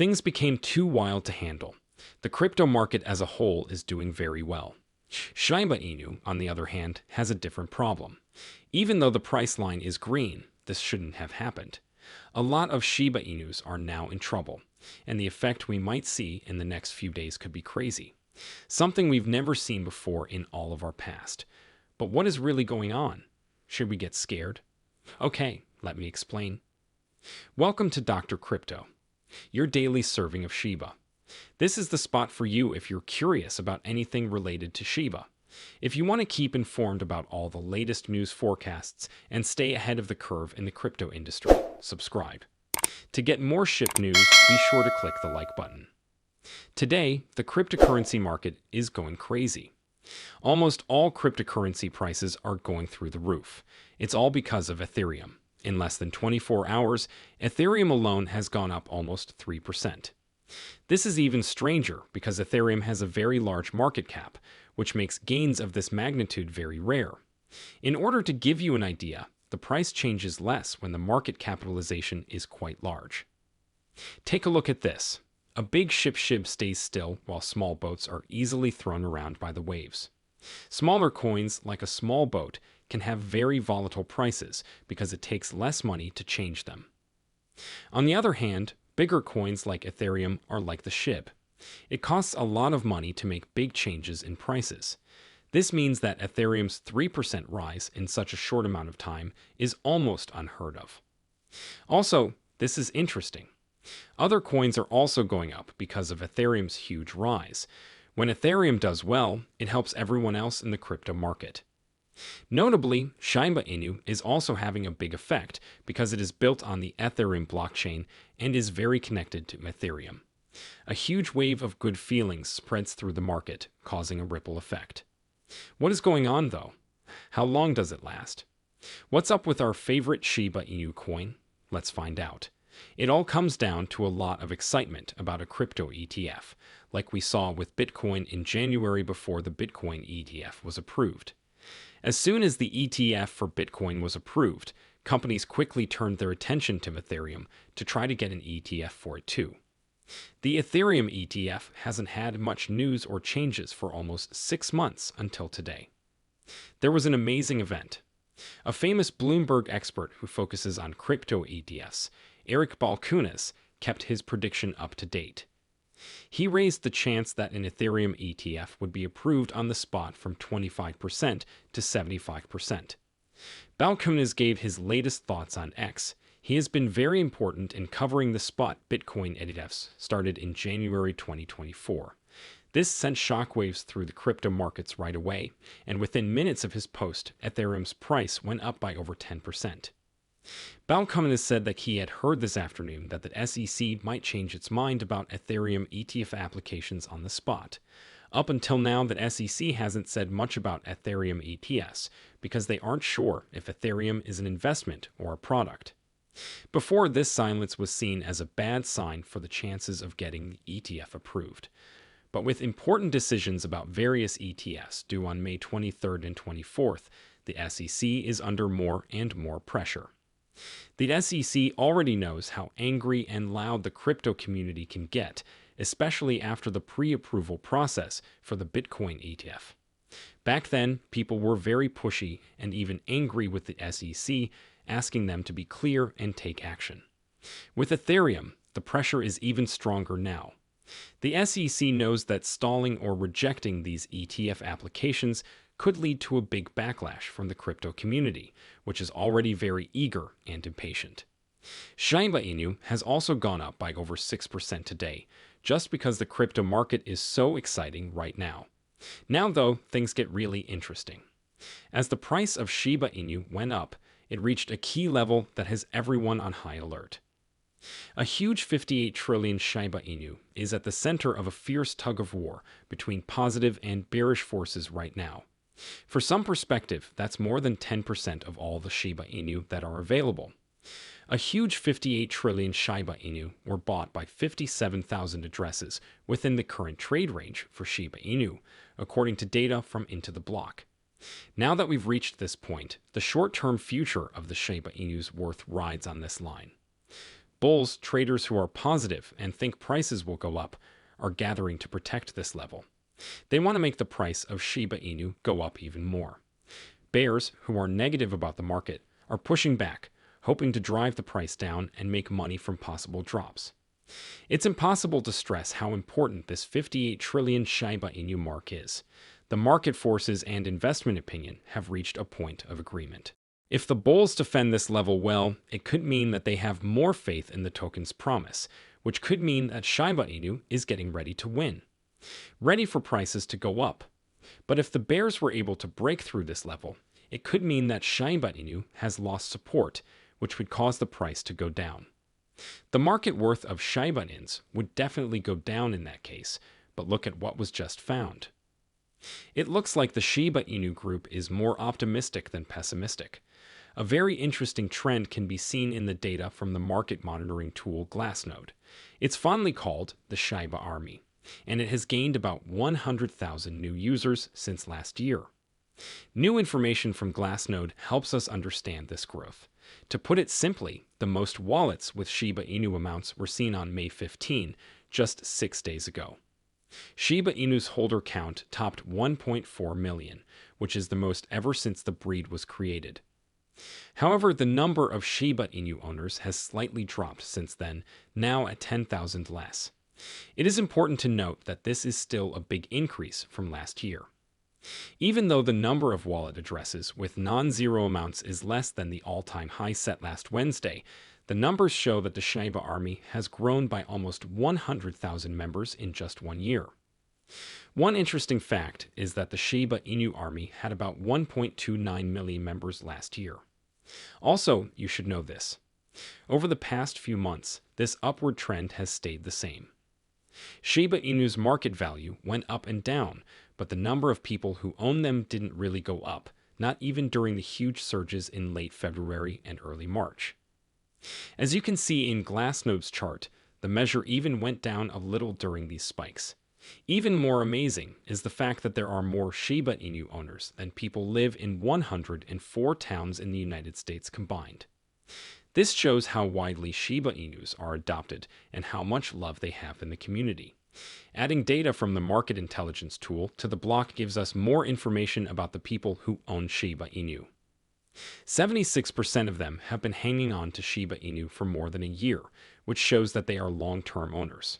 Things became too wild to handle. The crypto market as a whole is doing very well. Shiba Inu, on the other hand, has a different problem. Even though the price line is green, this shouldn't have happened. A lot of Shiba Inus are now in trouble, and the effect we might see in the next few days could be crazy. Something we've never seen before in all of our past. But what is really going on? Should we get scared? Okay, let me explain. Welcome to Dr. Crypto, your daily serving of Shiba. This is the spot for you if you're curious about anything related to Shiba. If you want to keep informed about all the latest news forecasts and stay ahead of the curve in the crypto industry, subscribe. To get more Shib news, be sure to click the like button. Today, the cryptocurrency market is going crazy. Almost all cryptocurrency prices are going through the roof. It's all because of Ethereum. In less than 24 hours, Ethereum alone has gone up almost 3%. This is even stranger because Ethereum has a very large market cap, which makes gains of this magnitude very rare. In order to give you an idea, the price changes less when the market capitalization is quite large. Take a look at this. A big Shib stays still while small boats are easily thrown around by the waves. Smaller coins, like a small boat, can have very volatile prices because it takes less money to change them. On the other hand, bigger coins like Ethereum are like the Shib. It costs a lot of money to make big changes in prices. This means that Ethereum's 3% rise in such a short amount of time is almost unheard of. Also, this is interesting. Other coins are also going up because of Ethereum's huge rise. When Ethereum does well, it helps everyone else in the crypto market. Notably, Shiba Inu is also having a big effect because it is built on the Ethereum blockchain and is very connected to Ethereum. A huge wave of good feelings spreads through the market, causing a ripple effect. What is going on, though? How long does it last? What's up with our favorite Shiba Inu coin? Let's find out. It all comes down to a lot of excitement about a crypto ETF, like we saw with Bitcoin in January before the Bitcoin ETF was approved. As soon as the ETF for Bitcoin was approved, companies quickly turned their attention to Ethereum to try to get an ETF for it too. The Ethereum ETF hasn't had much news or changes for almost 6 months until today. There was an amazing event. A famous Bloomberg expert who focuses on crypto ETFs, Eric Balchunas, kept his prediction up to date. He raised the chance that an Ethereum ETF would be approved on the spot from 25% to 75%. Balchunas gave his latest thoughts on X. He has been very important in covering the spot Bitcoin ETFs started in January 2024. This sent shockwaves through the crypto markets right away, and within minutes of his post, Ethereum's price went up by over 10%. Balchunas said that he had heard this afternoon that the SEC might change its mind about Ethereum ETF applications on the spot. Up until now, the SEC hasn't said much about Ethereum ETFs because they aren't sure if Ethereum is an investment or a product. Before, this silence was seen as a bad sign for the chances of getting the ETF approved. But with important decisions about various ETFs due on May 23rd and 24th, the SEC is under more and more pressure. The SEC already knows how angry and loud the crypto community can get, especially after the pre-approval process for the Bitcoin ETF. Back then, people were very pushy and even angry with the SEC, asking them to be clear and take action. With Ethereum, the pressure is even stronger now. The SEC knows that stalling or rejecting these ETF applications could lead to a big backlash from the crypto community, which is already very eager and impatient. Shiba Inu has also gone up by over 6% today, just because the crypto market is so exciting right now. Now, though, things get really interesting. As the price of Shiba Inu went up, it reached a key level that has everyone on high alert. A huge 58 trillion Shiba Inu is at the center of a fierce tug of war between positive and bearish forces right now. For some perspective, that's more than 10% of all the Shiba Inu that are available. A huge 58 trillion Shiba Inu were bought by 57,000 addresses within the current trade range for Shiba Inu, according to data from Into the Block. Now that we've reached this point, the short-term future of the Shiba Inu's worth rides on this line. Bulls, traders who are positive and think prices will go up, are gathering to protect this level. They want to make the price of Shiba Inu go up even more. Bears, who are negative about the market, are pushing back, hoping to drive the price down and make money from possible drops. It's impossible to stress how important this 58 trillion Shiba Inu mark is. The market forces and investment opinion have reached a point of agreement. If the bulls defend this level well, it could mean that they have more faith in the token's promise, which could mean that Shiba Inu is getting ready to win, ready for prices to go up. But if the bears were able to break through this level, it could mean that Shiba Inu has lost support, which would cause the price to go down. The market worth of Shiba Inus would definitely go down in that case, but look at what was just found. It looks like the Shiba Inu group is more optimistic than pessimistic. A very interesting trend can be seen in the data from the market monitoring tool Glassnode. It's fondly called the Shiba Army, and it has gained about 100,000 new users since last year. New information from Glassnode helps us understand this growth. To put it simply, the most wallets with Shiba Inu amounts were seen on May 15, just 6 days ago. Shiba Inu's holder count topped 1.4 million, which is the most ever since the breed was created. However, the number of Shiba Inu owners has slightly dropped since then, now at 10,000 less. It is important to note that this is still a big increase from last year. Even though the number of wallet addresses with non-zero amounts is less than the all-time high set last Wednesday, the numbers show that the Shiba Army has grown by almost 100,000 members in just 1 year. One interesting fact is that the Shiba Inu Army had about 1.29 million members last year. Also, you should know this. Over the past few months, this upward trend has stayed the same. Shiba Inu's market value went up and down, but the number of people who own them didn't really go up, not even during the huge surges in late February and early March. As you can see in Glassnode's chart, the measure even went down a little during these spikes. Even more amazing is the fact that there are more Shiba Inu owners than people live in 104 towns in the United States combined. This shows how widely Shiba Inus are adopted and how much love they have in the community. Adding data from the market intelligence tool to the block gives us more information about the people who own Shiba Inu. 76% of them have been hanging on to Shiba Inu for more than a year, which shows that they are long-term owners.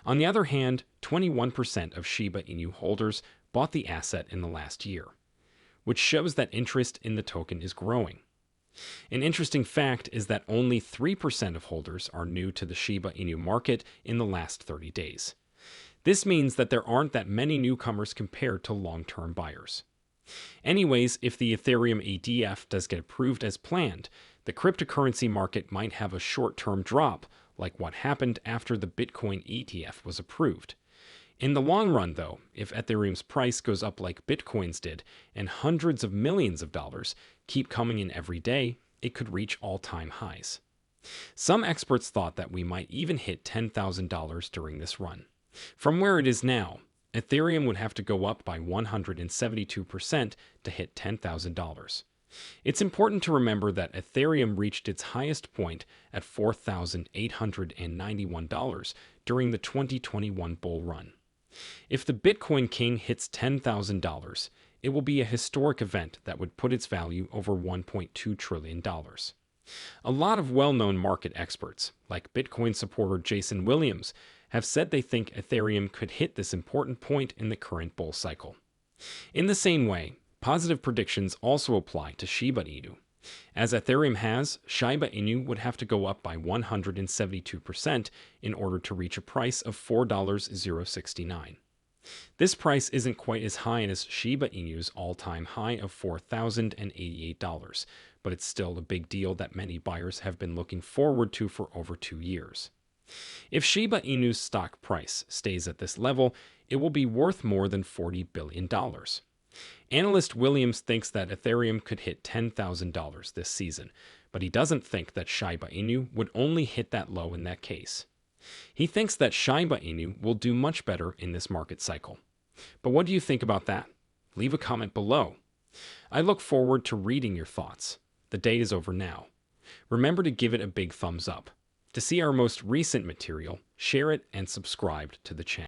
On the other hand, 21% of Shiba Inu holders bought the asset in the last year, which shows that interest in the token is growing. An interesting fact is that only 3% of holders are new to the Shiba Inu market in the last 30 days. This means that there aren't that many newcomers compared to long-term buyers. Anyways, if the Ethereum ADF does get approved as planned, the cryptocurrency market might have a short-term drop, like what happened after the Bitcoin ETF was approved. In the long run, though, if Ethereum's price goes up like Bitcoin's did, and hundreds of millions of dollars keep coming in every day, it could reach all-time highs. Some experts thought that we might even hit $10,000 during this run. From where it is now, Ethereum would have to go up by 172% to hit $10,000. It's important to remember that Ethereum reached its highest point at $4,891 during the 2021 bull run. If the Bitcoin King hits $10,000, it will be a historic event that would put its value over $1.2 trillion. A lot of well-known market experts, like Bitcoin supporter Jason Williams, have said they think Ethereum could hit this important point in the current bull cycle. In the same way, positive predictions also apply to Shiba Inu. As Ethereum has, Shiba Inu would have to go up by 172% in order to reach a price of $4.069. This price isn't quite as high as Shiba Inu's all-time high of $4,088, but it's still a big deal that many buyers have been looking forward to for over 2 years. If Shiba Inu's stock price stays at this level, it will be worth more than $40 billion. Analyst Williams thinks that Ethereum could hit $10,000 this season, but he doesn't think that Shiba Inu would only hit that low in that case. He thinks that Shiba Inu will do much better in this market cycle. But what do you think about that? Leave a comment below. I look forward to reading your thoughts. The day is over now. Remember to give it a big thumbs up. To see our most recent material, share it and subscribe to the channel.